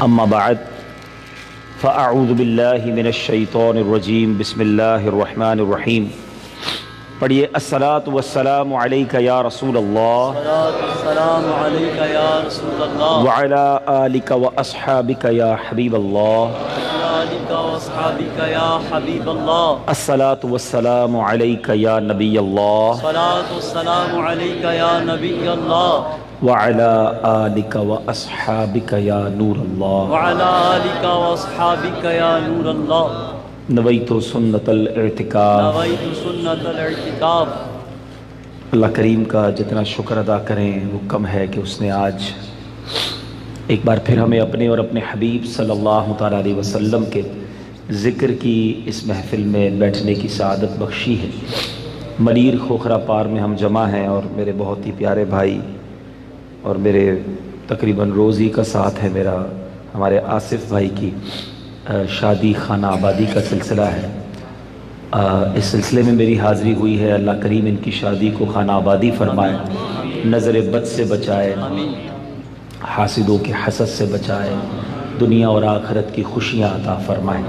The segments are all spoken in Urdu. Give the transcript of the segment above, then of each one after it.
اما بعد فاعوذ باللہ من الشیطان الرجیم بسم اللہ الرحمن الرحیم. پڑھیے الصلاۃ والسلام علیک یا رسول اللہ السلام علیک یا رسول اللہ وعلی آلک واصحابک یا حبیب اللہ. آلک واصحابک یا حبیب اللہ. الصلاۃ والسلام علیک یا نبی اللہ صلاۃ والسلام علیک یا نبی اللہ وعلی آلک واصحابک یا نور اللہ. وعلی آلک واصحابک یا نور اللہ. نویت سنت الاعتکاف. نویت سنت الاعتکاف. اللہ کریم کا جتنا شکر ادا کریں وہ کم ہے کہ اس نے آج ایک بار پھر ہمیں اپنے اور اپنے حبیب صلی اللہ تعالیٰ علیہ وسلم کے ذکر کی اس محفل میں بیٹھنے کی سعادت بخشی ہے. منیر کھوکھرا پار میں ہم جمع ہیں اور میرے بہت ہی پیارے بھائی اور میرے تقریباً روزی کا ساتھ ہے میرا ہمارے آصف بھائی کی شادی خانہ آبادی کا سلسلہ ہے. اس سلسلے میں میری حاضری ہوئی ہے. اللہ کریم ان کی شادی کو خانہ آبادی فرمائے, نظر بد سے بچائے, حاسدوں کے حسد سے بچائے, دنیا اور آخرت کی خوشیاں عطا فرمائے.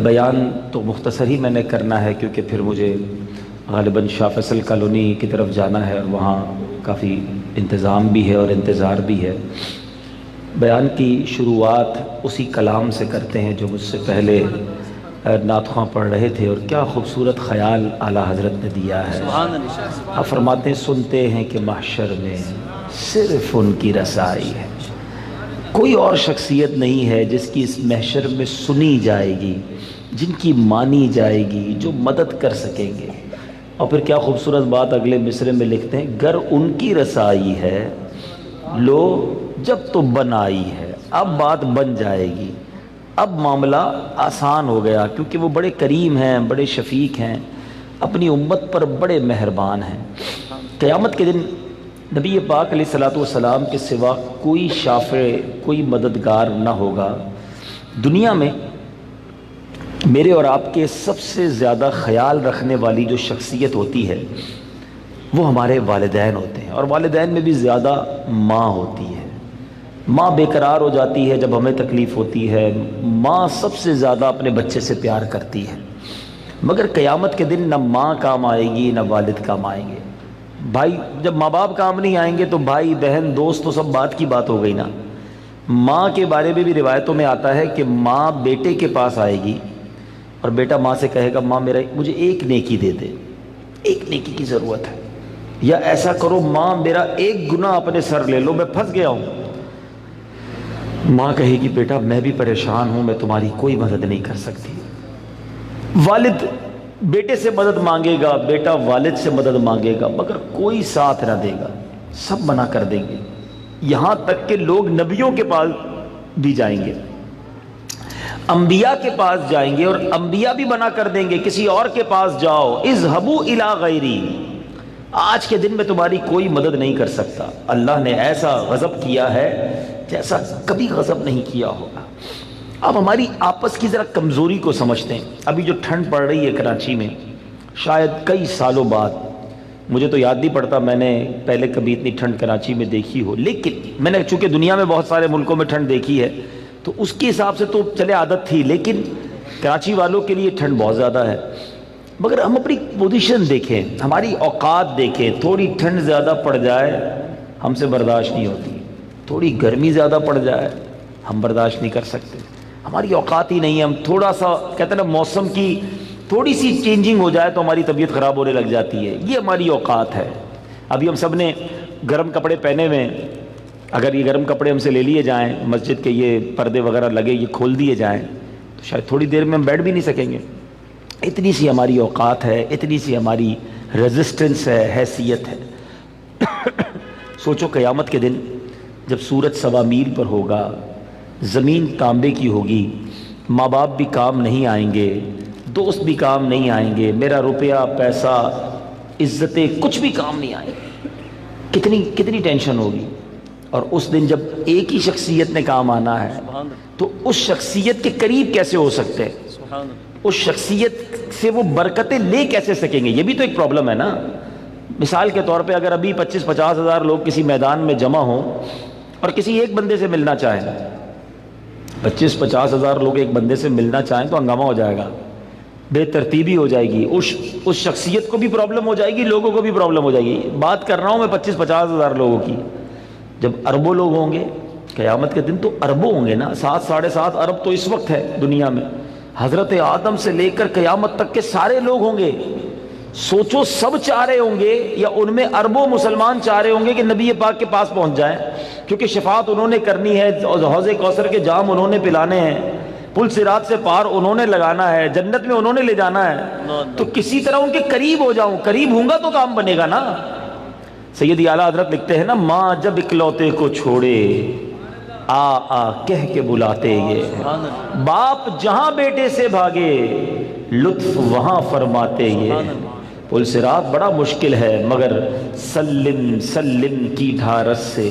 بیان تو مختصر ہی میں نے کرنا ہے کیونکہ پھر مجھے غالباً شاہ فیصل کالونی کی طرف جانا ہے اور وہاں کافی انتظام بھی ہے اور انتظار بھی ہے. بیان کی شروعات اسی کلام سے کرتے ہیں جو مجھ سے پہلے نعت خواں پڑھ رہے تھے, اور کیا خوبصورت خیال اعلیٰ حضرت نے دیا ہے. سبحان اللہ. آپ فرماتے ہیں سنتے ہیں کہ محشر میں صرف ان کی رسائی ہے. کوئی اور شخصیت نہیں ہے جس کی اس محشر میں سنی جائے گی, جن کی مانی جائے گی, جو مدد کر سکیں گے. اور پھر کیا خوبصورت بات اگلے مصرے میں لکھتے ہیں, گر ان کی رسائی ہے لو جب تو بنائی ہے. اب بات بن جائے گی, اب معاملہ آسان ہو گیا کیونکہ وہ بڑے کریم ہیں, بڑے شفیق ہیں, اپنی امت پر بڑے مہربان ہیں. قیامت کے دن نبی پاک علیہ الصلوۃ والسلام کے سوا کوئی شافع, کوئی مددگار نہ ہوگا. دنیا میں میرے اور آپ کے سب سے زیادہ خیال رکھنے والی جو شخصیت ہوتی ہے وہ ہمارے والدین ہوتے ہیں, اور والدین میں بھی زیادہ ماں ہوتی ہے. ماں بے قرار ہو جاتی ہے جب ہمیں تکلیف ہوتی ہے. ماں سب سے زیادہ اپنے بچے سے پیار کرتی ہے. مگر قیامت کے دن نہ ماں کام آئے گی نہ والد کام آئیں گے. بھائی جب ماں باپ کام نہیں آئیں گے تو بھائی بہن دوست تو سب بات کی بات ہو گئی نا. ماں کے بارے میں بھی روایتوں میں آتا ہے کہ ماں بیٹے کے پاس آئے گی اور بیٹا ماں سے کہے گا ماں مجھے ایک نیکی دے دے, ایک نیکی کی ضرورت ہے, یا ایسا کرو ماں میرا ایک گناہ اپنے سر لے لو, میں پھنس گیا ہوں. ماں کہے گی بیٹا میں بھی پریشان ہوں, میں تمہاری کوئی مدد نہیں کر سکتی. والد بیٹے سے مدد مانگے گا, بیٹا والد سے مدد مانگے گا, مگر کوئی ساتھ نہ دے گا, سب منع کر دیں گے. یہاں تک کہ لوگ نبیوں کے پاس بھی جائیں گے, انبیاء کے پاس جائیں گے, اور انبیاء بھی منع کر دیں گے کسی اور کے پاس جاؤ. اذهبوا الی غیری, آج کے دن میں تمہاری کوئی مدد نہیں کر سکتا. اللہ نے ایسا غضب کیا ہے جیسا کبھی غضب نہیں کیا ہوگا. اب ہماری آپس کی ذرا کمزوری کو سمجھتے ہیں. ابھی جو ٹھنڈ پڑ رہی ہے کراچی میں, شاید کئی سالوں بعد, مجھے تو یاد نہیں پڑتا میں نے پہلے کبھی اتنی ٹھنڈ کراچی میں دیکھی ہو, لیکن میں نے چونکہ دنیا میں بہت سارے ملکوں میں ٹھنڈ دیکھی ہے تو اس کے حساب سے تو چلے عادت تھی, لیکن کراچی والوں کے لیے ٹھنڈ بہت زیادہ ہے. مگر ہم اپنی پوزیشن دیکھیں, ہماری اوقات دیکھیں. تھوڑی ٹھنڈ زیادہ پڑ جائے ہم سے برداشت نہیں ہوتی, تھوڑی گرمی زیادہ پڑ جائے ہم برداشت نہیں کر سکتے. ہماری اوقات ہی نہیں ہے. ہم تھوڑا سا کہتے ہیں نا موسم کی تھوڑی سی چینجنگ ہو جائے تو ہماری طبیعت خراب ہونے لگ جاتی ہے. یہ ہماری اوقات ہے. ابھی ہم سب نے گرم کپڑے پہنے ہوئے ہیں, اگر یہ گرم کپڑے ہم سے لے لیے جائیں, مسجد کے یہ پردے وغیرہ لگے یہ کھول دیے جائیں تو شاید تھوڑی دیر میں ہم بیٹھ بھی نہیں سکیں گے. اتنی سی ہماری اوقات ہے, اتنی سی ہماری ریزسٹنس ہے, حیثیت ہے. سوچو قیامت کے دن جب سورج 1.25 میل پر ہوگا, زمین تانبے کی ہوگی, ماں باپ بھی کام نہیں آئیں گے, دوست بھی کام نہیں آئیں گے, میرا روپیہ پیسہ عزتیں کچھ بھی کام نہیں آئیں گے. کتنی ٹینشن ہوگی. اور اس دن جب ایک ہی شخصیت نے کام آنا ہے تو اس شخصیت کے قریب کیسے ہو سکتے ہیں, اس شخصیت سے وہ برکتیں لے کیسے سکیں گے, یہ بھی تو ایک پرابلم ہے نا. مثال کے طور پہ اگر ابھی 25-50 ہزار لوگ کسی میدان میں جمع ہوں اور کسی ایک بندے سے ملنا چاہیں، 25-50 ہزار لوگ ایک بندے سے ملنا چاہیں تو ہنگامہ ہو جائے گا، بے ترتیبی ہو جائے گی، اس شخصیت کو بھی پرابلم ہو جائے گی، لوگوں کو بھی پرابلم ہو جائے گی۔ بات کر رہا ہوں میں 25-50 ہزار لوگوں کی، جب اربوں لوگ ہوں گے قیامت کے دن تو اربوں ہوں گے نا، 7-7.5 ارب تو اس وقت ہے دنیا میں، حضرت آدم سے لے کر قیامت تک کے سارے لوگ ہوں گے۔ سوچو سب چاہ رہے ہوں گے یا ان میں اربوں مسلمان چاہ رہے ہوں گے کہ نبی پاک کے پاس پہنچ جائیں، کیونکہ شفاعت انہوں نے کرنی ہے، حوض کوثر کے جام انہوں نے پلانے ہیں، پل صراط سے پار انہوں نے لگانا ہے، جنت میں انہوں نے لے جانا ہے، تو کسی طرح ان کے قریب ہو جاؤں، قریب ہوں گا تو کام بنے گا نا۔ سیدی اعلیٰ حضرت لکھتے ہیں نا، ماں جب اکلوتے کو چھوڑے آ کہہ کے بلاتے یہ، باپ جہاں بیٹے سے بھاگے لطف وہاں فرماتے یہ، پل صراط بڑا مشکل ہے مگر سلم سلم کی ڈھارس سے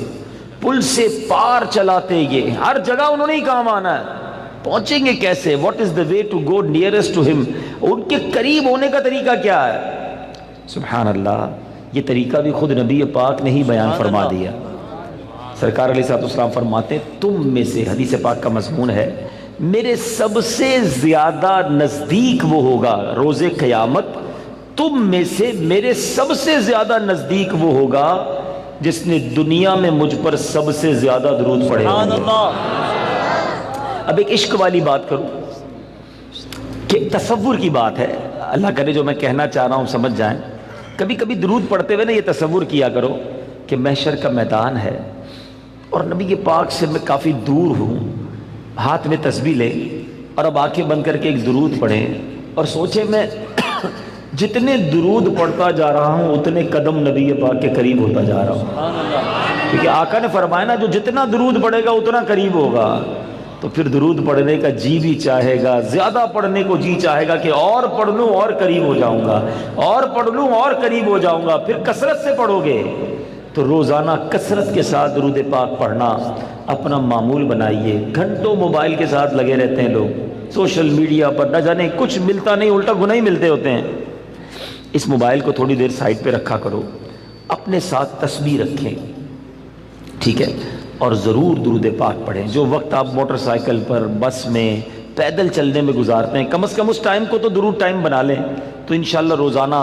پل سے پار چلاتے یہ، ہر جگہ انہوں نے ہی کام آنا ہے، پہنچیں گے کیسے؟ What is the way to go nearest to ہم، ان کے قریب ہونے کا طریقہ کیا ہے؟ سبحان اللہ، یہ طریقہ بھی خود نبی پاک نے ہی بیان فرما دیا۔ سرکار علیہ الصلوۃ والسلام فرماتے ہیں تم میں سے، حدیث پاک کا مضمون ہے، میرے سب سے زیادہ نزدیک وہ ہوگا روز قیامت، تم میں سے میرے سب سے زیادہ نزدیک وہ ہوگا جس نے دنیا میں مجھ پر سب سے زیادہ درود پڑھے ہوں گے۔ اب ایک عشق والی بات کروں کہ تصور کی بات ہے، اللہ کرے جو میں کہنا چاہ رہا ہوں سمجھ جائیں۔ کبھی کبھی درود پڑھتے ہوئے نا یہ تصور کیا کرو کہ محشر کا میدان ہے اور نبی کے پاک سے میں کافی دور ہوں، ہاتھ میں تسبیح لے اور اب آنکھیں بند کر کے ایک درود پڑھیں اور سوچے میں جتنے درود پڑھتا جا رہا ہوں اتنے قدم نبی پاک کے قریب ہوتا جا رہا ہوں، کیونکہ آقا نے فرمایا نا جو جتنا درود پڑھے گا اتنا قریب ہوگا، تو پھر درود پڑھنے کا جی بھی چاہے گا، زیادہ پڑھنے کو جی چاہے گا کہ اور پڑھ لوں اور قریب ہو جاؤں گا، اور پڑھ لوں اور قریب ہو جاؤں گا۔ پھر کثرت سے پڑھو گے تو روزانہ کثرت کے ساتھ درود پاک پڑھنا اپنا معمول بنائیے۔ گھنٹوں موبائل کے ساتھ لگے رہتے ہیں لوگ، سوشل میڈیا پر نہ جانے کچھ ملتا نہیں، الٹا گناہ ہی ملتے ہوتے ہیں۔ اس موبائل کو تھوڑی دیر سائڈ پہ رکھا کرو، اپنے ساتھ تسبیح رکھیں، ٹھیک ہے، اور ضرور درود پاک پڑھیں۔ جو وقت آپ موٹر سائیکل پر، بس میں، پیدل چلنے میں گزارتے ہیں، کم از کم اس ٹائم کو تو درود ٹائم بنا لیں، تو انشاءاللہ روزانہ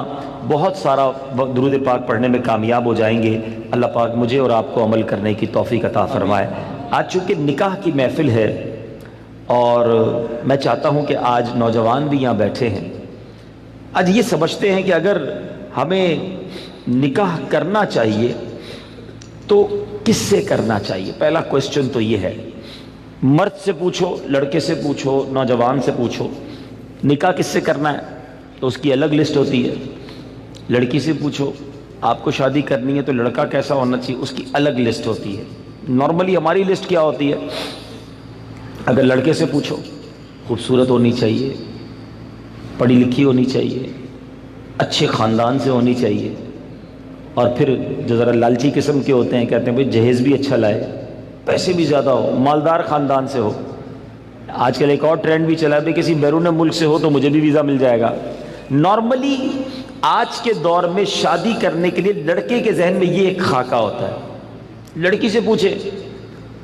بہت سارا وقت درود پاک پڑھنے میں کامیاب ہو جائیں گے۔ اللہ پاک مجھے اور آپ کو عمل کرنے کی توفیق عطا فرمائے۔ آج چونکہ نکاح کی محفل ہے اور میں چاہتا ہوں کہ آج نوجوان بھی یہاں بیٹھے ہیں، آج یہ سمجھتے ہیں کہ اگر ہمیں نکاح کرنا چاہیے تو کس سے کرنا چاہیے۔ پہلا کوسچن تو یہ ہے، مرد سے پوچھو، لڑکے سے پوچھو، نوجوان سے پوچھو نکاح کس سے کرنا ہے تو اس کی الگ لسٹ ہوتی ہے۔ لڑکی سے پوچھو آپ کو شادی کرنی ہے تو لڑکا کیسا ہونا چاہیے، اس کی الگ لسٹ ہوتی ہے۔ نارملی ہماری لسٹ کیا ہوتی ہے؟ اگر لڑکے سے پوچھو خوبصورت ہونی چاہیے، پڑھی لکھی ہونی چاہیے، اچھے خاندان سے ہونی چاہیے، اور پھر جو ذرا لالچی قسم کے ہوتے ہیں کہتے ہیں بھئی جہیز بھی اچھا لائے، پیسے بھی زیادہ ہو، مالدار خاندان سے ہو۔ آج کل ایک اور ٹرینڈ بھی چلا ہے بھئی کسی بیرون ملک سے ہو تو مجھے بھی ویزا مل جائے گا۔ نارملی آج کے دور میں شادی کرنے کے لیے لڑکے کے ذہن میں یہ ایک خاکہ ہوتا ہے۔ لڑکی سے پوچھے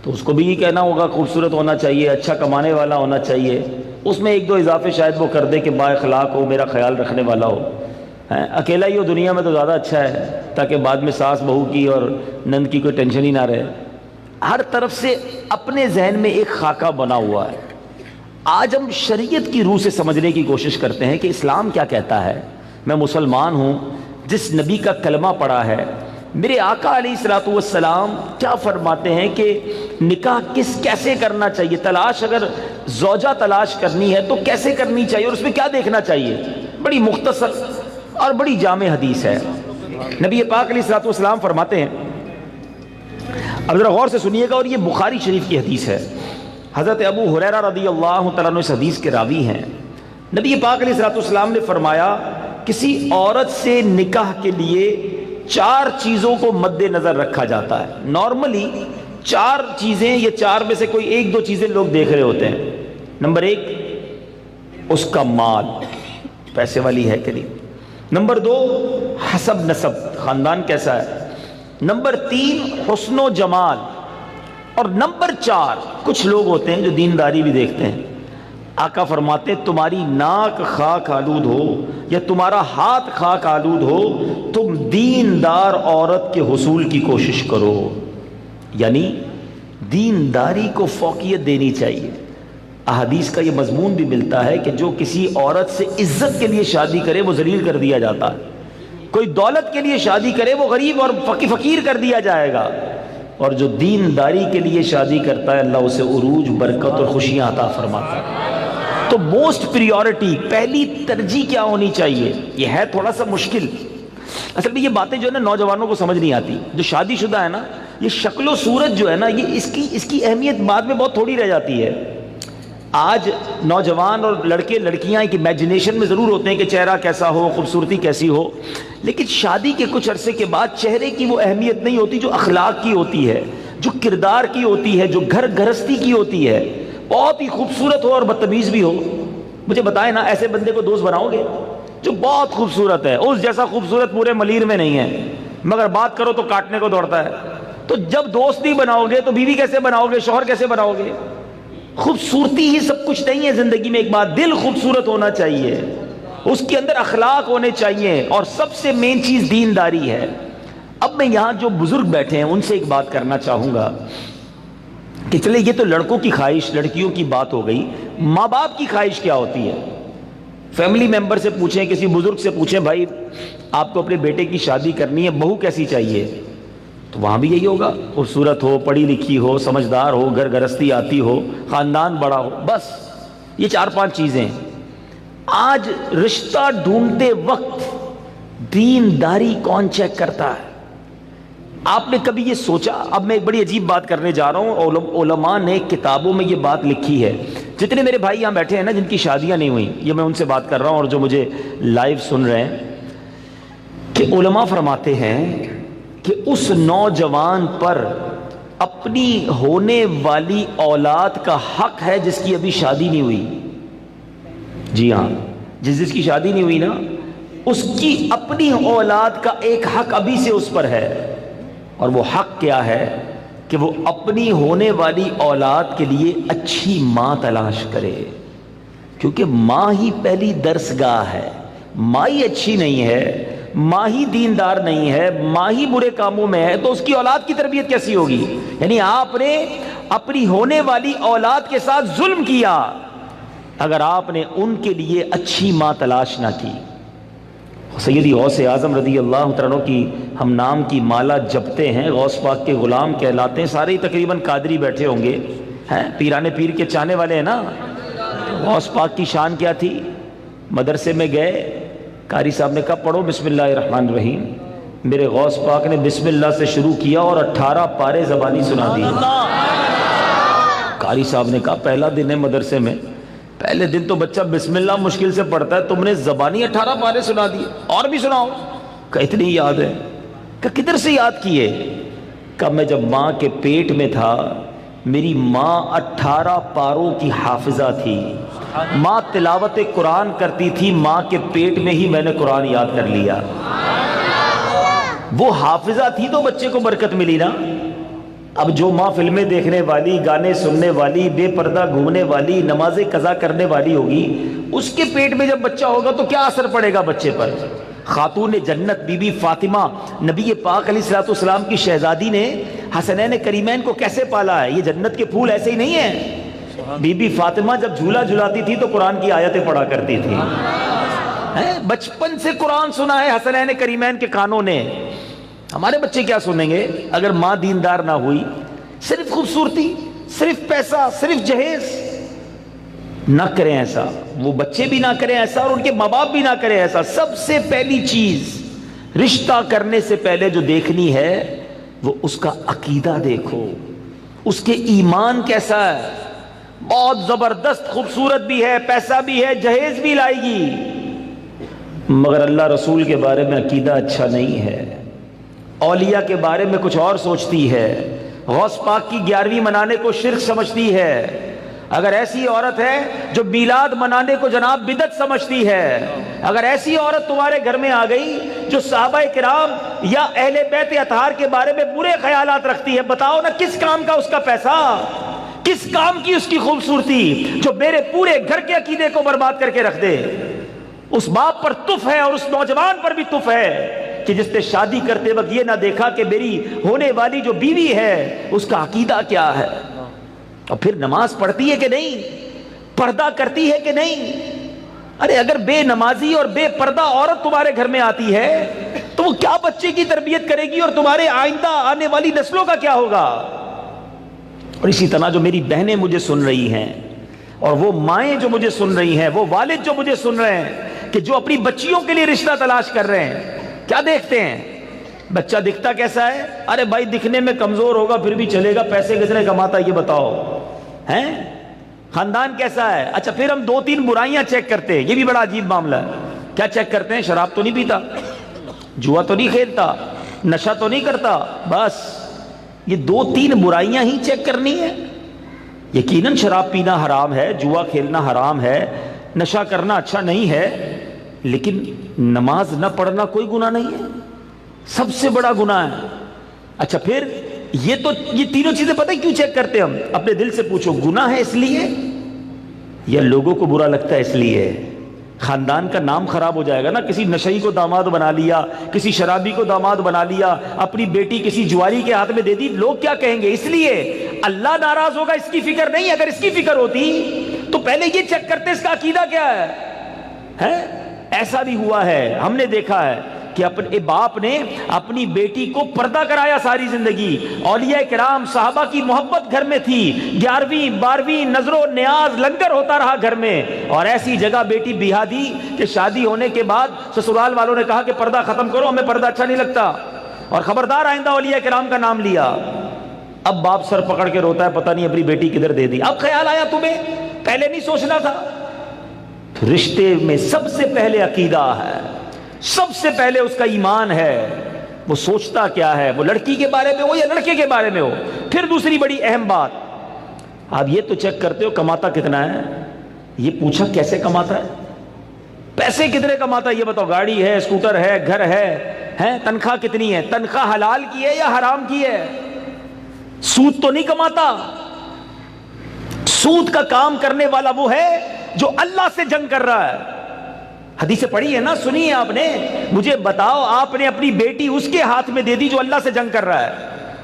تو اس کو بھی یہ کہنا ہوگا خوبصورت ہونا چاہیے، اچھا کمانے والا ہونا چاہیے، اس میں ایک دو اضافے شاید وہ کر دے کہ با اخلاق ہو، میرا خیال رکھنے والا ہو، اکیلا ہی ہو دنیا میں تو زیادہ اچھا ہے تاکہ بعد میں ساس بہو کی اور نند کی کوئی ٹینشن ہی نہ رہے۔ ہر طرف سے اپنے ذہن میں ایک خاکہ بنا ہوا ہے۔ آج ہم شریعت کی روح سے سمجھنے کی کوشش کرتے ہیں کہ اسلام کیا کہتا ہے۔ میں مسلمان ہوں، جس نبی کا کلمہ پڑھا ہے، میرے آقا علیہ الصلوۃ والسلام کیا فرماتے ہیں کہ نکاح کیسے کرنا چاہیے، تلاش اگر زوجہ تلاش کرنی ہے تو کیسے کرنی چاہیے اور اس میں کیا دیکھنا چاہیے۔ بڑی مختصر اور بڑی جامع حدیث ہے۔ نبی پاک علیہ الصلوۃ والسلام فرماتے ہیں، اب ذرا غور سے سنیے گا، اور یہ بخاری شریف کی حدیث ہے۔ حضرت ابو ہریرہ رضی اللہ تعالیٰ عنہ اس حدیث کے راوی ہیں۔ نبی پاک علیہ الصلوۃ والسلام نے فرمایا کسی عورت سے نکاح کے لیے 4 چیزوں کو مد نظر رکھا جاتا ہے۔ نارملی 4 چیزیں، یہ 4 میں سے کوئی 1-2 چیزیں لوگ دیکھ رہے ہوتے ہیں۔ نمبر 1 اس کا مال، پیسے والی ہے کہ نہیں۔ نمبر 2 حسب نسب، خاندان کیسا ہے۔ نمبر 3 حسن و جمال، اور نمبر 4، کچھ لوگ ہوتے ہیں جو دینداری بھی دیکھتے ہیں، آقا فرماتے ہیں تمہاری ناک خاک آلود ہو یا تمہارا ہاتھ خاک آلود ہو، تم دیندار عورت کے حصول کی کوشش کرو. یعنی دینداری کو فوقیت دینی چاہیے. احادیث کا یہ مضمون بھی ملتا ہے کہ جو کسی عورت سے عزت کے لیے شادی کرے وہ ذلیل کر دیا جاتا ہے، کوئی دولت کے لیے شادی کرے وہ غریب اور فقیر کر دیا جائے گا، اور جو دینداری کے لیے شادی کرتا ہے اللہ اسے عروج، برکت اور خوشیاں عطا فرماتا ہے. تو موسٹ پریورٹی، پہلی ترجیح کیا ہونی چاہیے؟ یہ ہے تھوڑا سا مشکل. اصل میں یہ باتیں جو ہے نا نوجوانوں کو سمجھ نہیں آتی. جو شادی شدہ ہے نا، یہ شکل و صورت جو ہے نا، یہ اس کی اہمیت بعد میں بہت تھوڑی رہ جاتی ہے. آج نوجوان اور لڑکے لڑکیاں ایک امیجنیشن میں ضرور ہوتے ہیں کہ چہرہ کیسا ہو، خوبصورتی کیسی ہو، لیکن شادی کے کچھ عرصے کے بعد چہرے کی وہ اہمیت نہیں ہوتی جو اخلاق کی ہوتی ہے، جو کردار کی ہوتی ہے، جو گھر گھرستی کی ہوتی ہے. بہت ہی خوبصورت ہو اور بدتمیز بھی ہو، مجھے بتائیں نا ایسے بندے کو دوست بناؤ گے جو بہت خوبصورت ہے، اس جیسا خوبصورت پورے ملیر میں نہیں ہے، مگر بات کرو تو کاٹنے کو دوڑتا ہے. تو جب دوست نہیں بناؤ گے تو بیوی کیسے بناؤ گے، شوہر کیسے بناؤ گے؟ خوبصورتی ہی سب کچھ نہیں ہے زندگی میں. ایک بات، دل خوبصورت ہونا چاہیے، اس کے اندر اخلاق ہونے چاہیے، اور سب سے مین چیز دینداری ہے. اب میں یہاں جو بزرگ بیٹھے ہیں ان سے ایک بات کرنا چاہوں گا کہ چلے یہ تو لڑکوں کی خواہش، لڑکیوں کی بات ہو گئی، ماں باپ کی خواہش کیا ہوتی ہے؟ فیملی ممبر سے پوچھیں، کسی بزرگ سے پوچھیں، بھائی آپ کو اپنے بیٹے کی شادی کرنی ہے، بہو کیسی چاہیے؟ تو وہاں بھی یہی ہوگا، خوبصورت ہو، پڑھی لکھی ہو، سمجھدار ہو، گھر گرستی آتی ہو، خاندان بڑا ہو، بس یہ 4-5 چیزیں. آج رشتہ ڈھونڈتے وقت دینداری کون چیک کرتا ہے؟ آپ نے کبھی یہ سوچا؟ اب میں ایک بڑی عجیب بات کرنے جا رہا ہوں. علماء نے کتابوں میں یہ بات لکھی ہے. جتنے میرے بھائی یہاں بیٹھے ہیں نا جن کی شادیاں نہیں ہوئیں، یہ میں ان سے بات کر رہا ہوں اور جو مجھے لائیو سن رہے ہیں، کہ علماء فرماتے ہیں کہ اس نوجوان پر اپنی ہونے والی اولاد کا حق ہے جس کی ابھی شادی نہیں ہوئی. جی ہاں، جس کی شادی نہیں ہوئی نا، اس کی اپنی اولاد کا ایک حق ابھی سے اس پر ہے. اور وہ حق کیا ہے؟ کہ وہ اپنی ہونے والی اولاد کے لیے اچھی ماں تلاش کرے، کیونکہ ماں ہی پہلی درسگاہ ہے. ماں ہی اچھی نہیں ہے، ماں ہی دیندار نہیں ہے، ماں ہی برے کاموں میں ہے، تو اس کی اولاد کی تربیت کیسی ہوگی؟ یعنی آپ نے اپنی ہونے والی اولاد کے ساتھ ظلم کیا اگر آپ نے ان کے لیے اچھی ماں تلاش نہ کی. سیدی غوث اعظم رضی اللہ عنہ کی ہم نام کی مالا جپتے ہیں، غوث پاک کے غلام کہلاتے ہیں. سارے ہی تقریباً قادری بیٹھے ہوں گے، ہیں پیرانے پیر کے چاہنے والے ہیں نا. غوث پاک کی شان کیا تھی؟ مدرسے میں گئے، قاری صاحب نے کہا پڑھو بسم اللہ الرحمن الرحیم. میرے غوث پاک نے بسم اللہ سے شروع کیا اور 18 پارے زبانی سنا دی. قاری صاحب نے کہا پہلا دن ہے مدرسے میں، پہلے دن تو بچہ بسم اللہ مشکل سے پڑھتا ہے، تم نے زبانی 18 پارے سنا دیے، اور بھی سناؤ. کہ اتنی یاد ہے. کہ کدھر سے یاد کیے؟ کہ میں جب ماں کے پیٹ میں تھا میری ماں 18 پاروں کی حافظہ تھی، ماں تلاوت قرآن کرتی تھی، ماں کے پیٹ میں ہی میں نے قرآن یاد کر لیا. وہ حافظہ تھی تو بچے کو برکت ملی نا. اب جو ماں فلمیں دیکھنے والی، گانے سننے والی، بے پردہ گھومنے والی، نمازیں قضا کرنے والی ہوگی، اس کے پیٹ میں جب بچہ ہوگا تو کیا اثر پڑے گا بچے پر؟ خاتون جنت بی بی فاطمہ نبی پاک علیہ الصلوۃ والسلام کی شہزادی نے حسنین کریمین کو کیسے پالا ہے؟ یہ جنت کے پھول ایسے ہی نہیں ہیں. بی بی فاطمہ جب جھولا جھلاتی تھی تو قرآن کی آیتیں پڑھا کرتی تھی. بچپن سے قرآن سنا ہے حسنین کریمین کے کانوں نے. ہمارے بچے کیا سنیں گے اگر ماں دیندار نہ ہوئی؟ صرف خوبصورتی، صرف پیسہ، صرف جہیز. نہ کریں ایسا، وہ بچے بھی نہ کریں ایسا اور ان کے ماں باپ بھی نہ کریں ایسا. سب سے پہلی چیز رشتہ کرنے سے پہلے جو دیکھنی ہے وہ اس کا عقیدہ دیکھو، اس کے ایمان کیسا ہے. بہت زبردست خوبصورت بھی ہے، پیسہ بھی ہے، جہیز بھی لائے گی، مگر اللہ رسول کے بارے میں عقیدہ اچھا نہیں ہے، اولیاء کے بارے میں کچھ اور سوچتی ہے، غوث پاک کی 11ویں منانے کو شرک سمجھتی ہے، اگر ایسی عورت ہے جو میلاد منانے کو جناب بدعت سمجھتی ہے، اگر ایسی عورت تمہارے گھر میں آ گئی جو صحابہ کرام یا اہل بیت اطہار کے بارے میں برے خیالات رکھتی ہے، بتاؤ نا کس کام کا اس کا پیسہ، کس کام کی اس کی خوبصورتی جو میرے پورے گھر کے عقیدے کو برباد کر کے رکھ دے۔ اس باپ پر تف ہے اور اس نوجوان پر بھی تف ہے کہ جس نے شادی کرتے وقت یہ نہ دیکھا کہ میری ہونے والی جو بیوی ہے اس کا عقیدہ کیا ہے، اور پھر نماز پڑھتی ہے کہ نہیں، پردہ کرتی ہے کہ نہیں۔ ارے اگر بے نمازی اور بے پردہ عورت تمہارے گھر میں آتی ہے تو وہ کیا بچے کی تربیت کرے گی، اور تمہارے آئندہ آنے والی نسلوں کا کیا ہوگا۔ اور اسی طرح جو میری بہنیں مجھے سن رہی ہیں، اور وہ مائیں جو مجھے سن رہی ہیں، وہ والد جو مجھے سن رہے ہیں کہ جو اپنی بچیوں کے لیے رشتہ تلاش کر رہے ہیں، کیا دیکھتے ہیں؟ بچہ دکھتا کیسا ہے؟ ارے بھائی دکھنے میں کمزور ہوگا پھر بھی چلے گا، پیسے کتنے کماتا ہے یہ بتاؤ، ہیں؟ خاندان کیسا ہے؟ اچھا پھر ہم 2-3 برائیاں چیک کرتے ہیں، یہ بھی بڑا عجیب معاملہ ہے۔ کیا چیک کرتے ہیں؟ شراب تو نہیں پیتا، جوا تو نہیں کھیلتا، نشہ تو نہیں کرتا، بس یہ 2-3 برائیاں ہی چیک کرنی ہے۔ یقیناً شراب پینا حرام ہے، جوا کھیلنا حرام ہے، نشہ کرنا اچھا نہیں ہے، لیکن نماز نہ پڑھنا کوئی گناہ نہیں ہے، سب سے بڑا گناہ ہے۔ اچھا پھر یہ تینوں چیزیں پتہ ہے کیوں چیک کرتے ہم؟ اپنے دل سے پوچھو، گناہ ہے اس لیے یا لوگوں کو برا لگتا ہے اس لیے؟ خاندان کا نام خراب ہو جائے گا نا، کسی نشئی کو داماد بنا لیا، کسی شرابی کو داماد بنا لیا، اپنی بیٹی کسی جواری کے ہاتھ میں دے دی، لوگ کیا کہیں گے؟ اس لیے اللہ ناراض ہوگا اس کی فکر نہیں۔ اگر اس کی فکر ہوتی تو پہلے یہ چیک کرتے اس کا عقیدہ کیا ہے۔ ایسا بھی ہوا ہے، ہم نے دیکھا ہے کہ اپنے باپ نے اپنی بیٹی کو پردہ کرایا ساری زندگی، اولیاء کرام صحابہ کی محبت گھر میں تھی، 11ویں 12ویں نظر و نیاز لنگر ہوتا رہا گھر میں، اور ایسی جگہ بیٹی بیاہ دی کہ شادی ہونے کے بعد سسرال والوں نے کہا کہ پردہ ختم کرو، ہمیں پردہ اچھا نہیں لگتا، اور خبردار آئندہ اولیاء کرام کا نام لیا۔ اب باپ سر پکڑ کے روتا ہے، پتہ نہیں اپنی بیٹی کدھر دے دی۔ اب خیال آیا تمہیں، پہلے نہیں سوچنا تھا؟ رشتے میں سب سے پہلے عقیدہ ہے، سب سے پہلے اس کا ایمان ہے، وہ سوچتا کیا ہے، وہ لڑکی کے بارے میں ہو یا لڑکے کے بارے میں ہو۔ پھر دوسری بڑی اہم بات، آپ یہ تو چیک کرتے ہو کماتا کتنا ہے، یہ پوچھا کیسے کماتا ہے، پیسے کتنے کماتا ہے یہ بتاؤ، گاڑی ہے، اسکوٹر ہے، گھر ہے، تنخواہ کتنی ہے، تنخواہ حلال کی ہے یا حرام کی ہے؟ سود تو نہیں کماتا۔ سود کا کام کرنے والا وہ ہے جو اللہ سے جنگ کر رہا ہے۔ حدیثیں پڑھی ہے نا، سنی ہے آپ نے؟ مجھے بتاؤ، آپ نے اپنی بیٹی اس کے ہاتھ میں دے دی جو اللہ سے جنگ کر رہا ہے،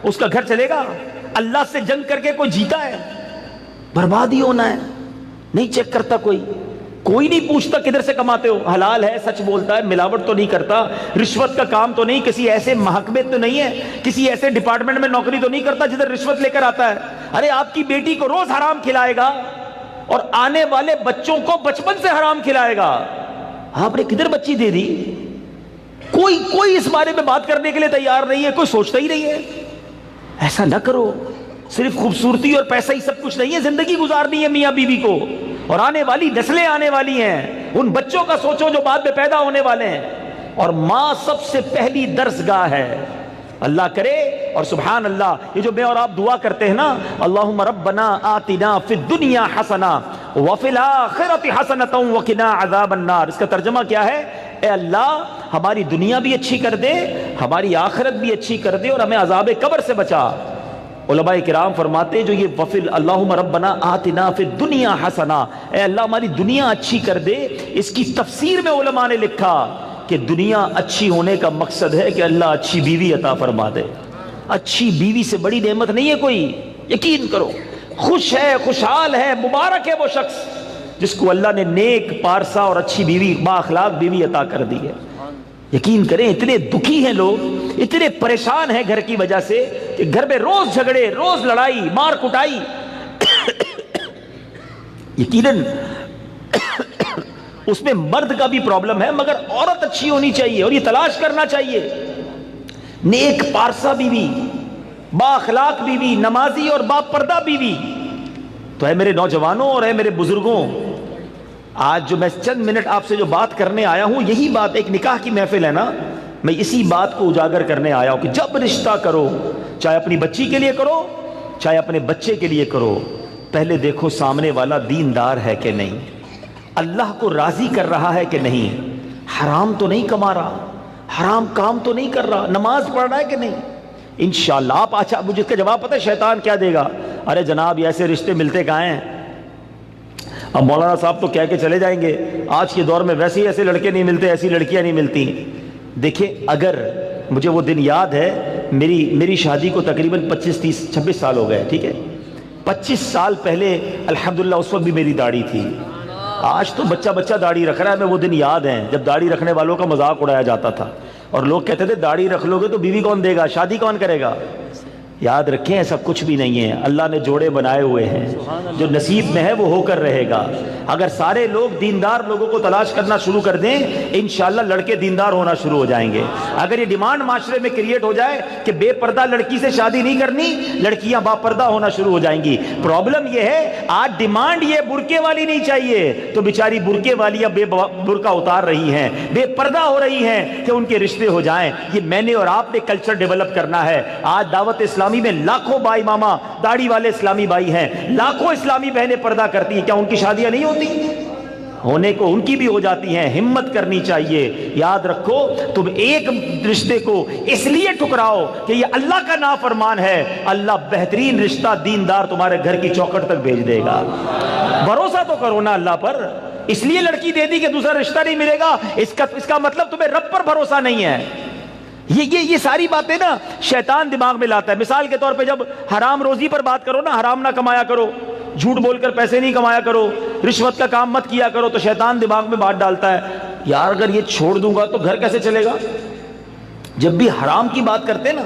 اس کا گھر چلے گا؟ اللہ سے جنگ کر کے کوئی جیتا ہے؟ برباد ہی ہونا ہے۔ نہیں چیک کرتا کوئی نہیں پوچھتا کدھر سے کماتے ہو، حلال ہے، سچ بولتا ہے، ملاوٹ تو نہیں کرتا، رشوت کا کام تو نہیں، کسی ایسے محکمے تو نہیں ہے، کسی ایسے ڈپارٹمنٹ میں نوکری تو نہیں کرتا جدھر رشوت لے کر آتا ہے۔ ارے آپ کی بیٹی کو روز حرام کھلائے گا اور آنے والے بچوں کو بچپن سے حرام کھلائے گا، آپ نے کدھر بچی دے دی؟ کوئی اس بارے میں بات کرنے کے لیے تیار نہیں ہے، کوئی سوچتا ہی نہیں ہے۔ ایسا نہ کرو، صرف خوبصورتی اور پیسہ ہی سب کچھ نہیں ہے، زندگی گزارنی ہے میاں بیوی کو، اور آنے والی نسلیں آنے والی ہیں، ان بچوں کا سوچو جو بعد میں پیدا ہونے والے ہیں، اور ماں سب سے پہلی درسگاہ ہے۔ اللہ کرے، اور سبحان اللہ، یہ جو میں اور آپ دعا کرتے ہیں نا، اللہم ربنا آتنا فی الدنیا حسنہ وفی الآخرۃ حسنۃ وقنا عذاب النار، اس کا ترجمہ کیا ہے؟ اے اللہ ہماری دنیا بھی اچھی کر دے، ہماری آخرت بھی اچھی کر دے، اور ہمیں عذاب قبر سے بچا۔ علماء کرام فرماتے جو یہ وفل اللہم ربنا آتنا فی الدنیا حسنہ، اے اللہ ہماری دنیا اچھی کر دے، اس کی تفسیر میں علماء نے لکھا کہ دنیا اچھی ہونے کا مقصد ہے کہ اللہ اچھی بیوی عطا فرما دے۔ اچھی بیوی سے بڑی نعمت نہیں ہے کوئی، یقین کرو۔ خوش ہے، خوشحال ہے، مبارک ہے وہ شخص جس کو اللہ نے نیک پارسا اور اچھی بیوی، با اخلاق بیوی عطا کر دی ہے۔ یقین کریں اتنے دکھی ہیں لوگ، اتنے پریشان ہیں گھر کی وجہ سے کہ گھر میں روز جھگڑے، روز لڑائی، مار کٹائی۔ یقیناً اس میں مرد کا بھی پرابلم ہے، مگر عورت اچھی ہونی چاہیے، اور یہ تلاش کرنا چاہیے نیک پارسا بیوی، با اخلاق بیوی، نمازی اور با پردہ بیوی۔ تو اے میرے نوجوانوں اور اے میرے بزرگوں، آج جو میں چند منٹ آپ سے جو بات کرنے آیا ہوں، یہی بات، ایک نکاح کی محفل ہے نا، میں اسی بات کو اجاگر کرنے آیا ہوں کہ جب رشتہ کرو، چاہے اپنی بچی کے لیے کرو، چاہے اپنے بچے کے لیے کرو، پہلے دیکھو سامنے والا دیندار ہے کہ نہیں، اللہ کو راضی کر رہا ہے کہ نہیں، حرام تو نہیں کما رہا، حرام کام تو نہیں کر رہا، نماز پڑھ رہا ہے کہ نہیں۔ انشاءاللہ آپ اچھا مجھے اس کا جواب پتہ ہے شیطان کیا دے گا؟ ارے جناب یہ ایسے رشتے ملتے کہاں ہیں، اب مولانا صاحب تو کہہ کے چلے جائیں گے آج کے دور میں ویسے ہی ایسے لڑکے نہیں ملتے، ایسی لڑکیاں نہیں ملتی۔ دیکھیں اگر مجھے وہ دن یاد ہے، میری شادی کو تقریباً 26 سال ہو گئے، ٹھیک ہے، 25 سال پہلے الحمدللہ اس وقت بھی میری داڑھی تھی۔ آج تو بچہ داڑھی رکھ رہا ہے، میں وہ دن یاد ہیں جب داڑھی رکھنے والوں کا مذاق اڑایا جاتا تھا اور لوگ کہتے تھے داڑھی رکھ لو گے تو بیوی کون دے گا، شادی کون کرے گا۔ یاد رکھیں ایسا کچھ بھی نہیں ہے، اللہ نے جوڑے بنائے ہوئے ہیں، جو نصیب میں ہے وہ ہو کر رہے گا۔ اگر سارے لوگ دیندار لوگوں کو تلاش کرنا شروع کر دیں انشاءاللہ لڑکے دیندار ہونا شروع ہو جائیں گے۔ اگر یہ ڈیمانڈ معاشرے میں کریٹ ہو جائے کہ بے پردہ لڑکی سے شادی نہیں کرنی، لڑکیاں با پردہ ہونا شروع ہو جائیں گی۔ پرابلم یہ ہے آج ڈیمانڈ یہ برقعے والی نہیں چاہیے، تو بیچاری برقعے والیاں بے برقع اتار رہی ہیں، بے پردہ ہو رہی ہیں کہ ان کے رشتے ہو جائیں۔ یہ میں نے اور آپ نے کلچر ڈیولپ کرنا ہے۔ آج دعوت اسلامی میں لاکھوں بائی ماما داڑھی والے اسلامی بھائی ہیں، لاکھوں اسلامی بہنیں پردہ کرتی ہیں، کیا ان کی شادیاں نہیں ہوتی؟ ہونے کو ان کی بھی ہو جاتی ہیں۔ ہمت کرنی چاہیے۔ یاد رکھو تم ایک رشتے کو اس لیے ٹکراؤ کہ یہ اللہ کا نافرمان ہے، اللہ بہترین رشتہ دیندار تمہارے گھر کی چوکھٹ تک بھیج دے گا۔ بھروسہ تو کرو نا اللہ پر۔ اس لیے لڑکی دے دی کہ دوسرا رشتہ نہیں ملے گا، اس کا مطلب تمہیں رب پر بھروسہ نہیں ہے۔ یہ ساری باتیں نا شیطان دماغ میں لاتا ہے۔ مثال کے طور پہ جب حرام روزی پر بات کرو نا، حرام نہ کمایا کرو، جھوٹ بول کر پیسے نہیں کمایا کرو، رشوت کا کام مت کیا کرو، تو شیطان دماغ میں بات ڈالتا ہے یار اگر یہ چھوڑ دوں گا تو گھر کیسے چلے گا۔ جب بھی حرام کی بات کرتے نا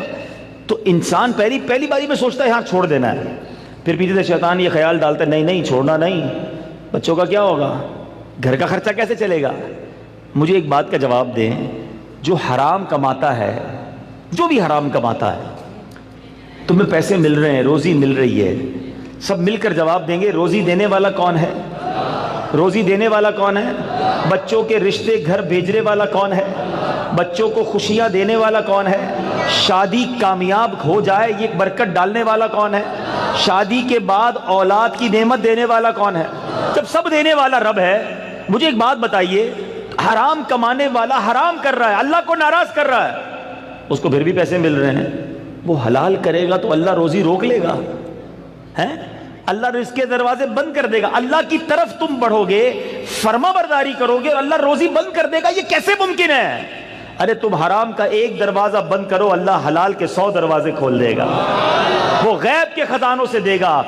تو انسان پہلی باری میں سوچتا ہے ہاں چھوڑ دینا ہے، پھر پیچھے سے شیطان یہ خیال ڈالتا ہے نہیں چھوڑنا نہیں، بچوں کا کیا ہوگا، گھر کا خرچہ کیسے چلے گا۔ مجھے ایک بات کا جواب دیں، جو حرام کماتا ہے، جو بھی حرام کماتا ہے، تمہیں پیسے مل رہے ہیں، روزی مل رہی ہے، سب مل کر جواب دیں گے روزی دینے والا کون ہے، روزی دینے والا کون ہے، بچوں کے رشتے گھر بھیجنے والا کون ہے، بچوں کو خوشیاں دینے والا کون ہے، شادی کامیاب ہو جائے یہ برکت ڈالنے والا کون ہے، شادی کے بعد اولاد کی نعمت دینے والا کون ہے۔ جب سب دینے والا رب ہے، مجھے ایک بات بتائیے، حرام کمانے والا حرام کر رہا ہے، اللہ کو ناراض کر رہا ہے، اس کو پھر بھی پیسے مل رہے ہیں، وہ حلال کرے گا تو اللہ روزی روک لے گا، اللہ رزق کے دروازے بند کر دے گا۔ اللہ کی طرف تم بڑھو گے، فرما برداری کرو گے اور اللہ روزی بند کر دے گا، یہ کیسے ممکن ہے؟ ارے تم حرام کا ایک دروازہ بند کرو، اللہ حلال کے 100 دروازے کھول دے گا، وہ غیب کے خزانوں سے دے گا۔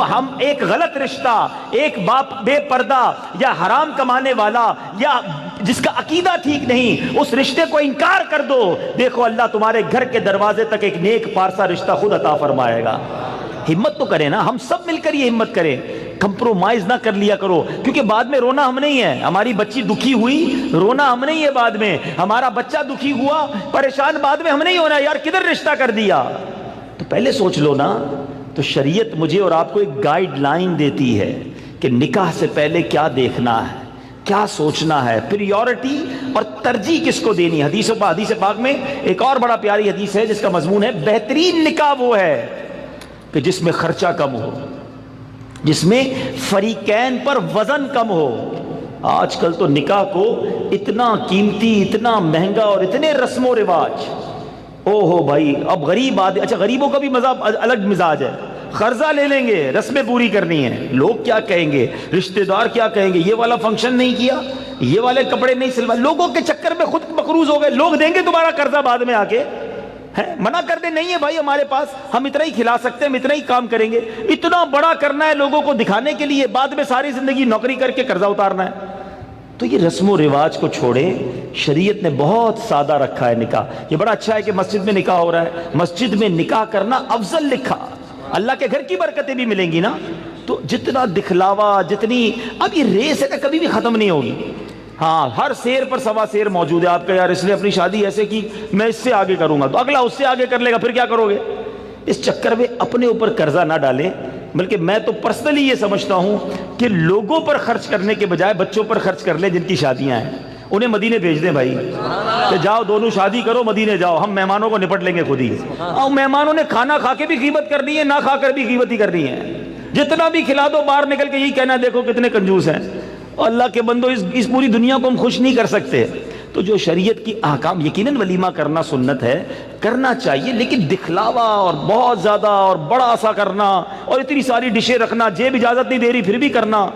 ہم ایک غلط رشتہ، ایک باپ بے پردہ یا حرام کمانے والا یا جس کا عقیدہ ٹھیک نہیں، اس رشتے کو انکار کر دو، دیکھو اللہ تمہارے گھر کے دروازے تک ایک نیک پارسا رشتہ خود عطا فرمائے گا۔ ہمت تو کریں نا، ہم سب مل کر یہ ہمت کریں، کمپرومائز نہ کر لیا کرو، کیونکہ بعد میں رونا ہم نہیں ہے، ہماری بچی دکھی ہوئی رونا ہم نہیں ہے، بعد میں ہمارا بچہ دکھی ہوا پریشان بعد میں ہم نہیں ہونا یار کدھر رشتہ کر دیا، تو پہلے سوچ لو نا۔ تو شریعت مجھے اور آپ کو ایک گائیڈ لائن دیتی ہے کہ نکاح سے پہلے کیا دیکھنا ہے، کیا سوچنا ہے، پریورٹی اور ترجیح کس کو دینی ہے۔ حدیث پاک میں ایک اور بڑا پیاری حدیث ہے جس کا مضمون ہے بہترین نکاح وہ ہے کہ جس میں خرچہ کم ہو، جس میں فریقین پر وزن کم ہو۔ آج کل تو نکاح کو اتنا قیمتی، اتنا مہنگا اور اتنے رسم و رواج، او ہو بھائی، اب غریب آدمی، اچھا غریبوں کا بھی الگ مزاج ہے، قرضہ لے لیں گے، رسمیں پوری کرنی ہیں، لوگ کیا کہیں گے، رشتہ دار کیا کہیں گے، یہ والا فنکشن نہیں کیا، یہ والے کپڑے نہیں سلوا، لوگوں کے چکر میں خود مقروض ہو گئے، لوگ دیں گے تمہارا قرضہ بعد میں آ کے، منع کر دے نہیں ہے بھائی ہمارے پاس، ہم اتنا ہی کھلا سکتے ہیں، ہم اتنا ہی کام کریں گے، اتنا بڑا کرنا ہے لوگوں کو دکھانے کے لیے، بعد میں ساری زندگی نوکری کر کے قرضہ اتارنا ہے۔ تو یہ رسم و رواج کو چھوڑیں، شریعت نے بہت سادہ رکھا ہے نکاح۔ یہ بڑا اچھا ہے کہ مسجد میں نکاح ہو رہا ہے، مسجد میں نکاح کرنا افضل لکھا، اللہ کے گھر کی برکتیں بھی ملیں گی نا۔ تو جتنا دکھلاوا، جتنی اب یہ ریس ہے کہ کبھی بھی ختم نہیں ہوگی، ہاں ہر سیر پر سوا سیر موجود ہے، آپ کا یار اس نے اپنی شادی ایسے کی میں اس سے آگے کروں گا تو اگلا اس سے آگے کر لے گا، پھر کیا کرو گے؟ اس چکر میں اپنے اوپر قرضہ نہ ڈالیں، بلکہ میں تو پرسنلی یہ سمجھتا ہوں کہ لوگوں پر خرچ کرنے کے بجائے بچوں پر خرچ کر لیں جن کی شادیاں ہیں، انہیں مدینے بھیج دیں بھائی، کہ جاؤ دونوں شادی کرو مدینے جاؤ، ہم مہمانوں کو نپٹ لیں گے خود ہی۔ اور مہمانوں نے کھانا کھا کے بھی غیبت کرنی ہے، نہ کھا کر بھی غیبت ہی کرنی ہے، جتنا بھی کھلا دو باہر نکل کے یہی کہنا دیکھو کتنے کنجوس ہیں. اور اللہ کے بندو اس پوری دنیا کو ہم خوش نہیں کر سکتے. تو جو شریعت کی احکام، یقیناً ولیمہ کرنا سنت ہے، کرنا چاہیے، لیکن دکھلاوا اور بہت زیادہ اور بڑا سا کرنا اور اتنی ساری ڈشیں رکھنا، جیب اجازت نہیں دے رہی پھر بھی کرنا،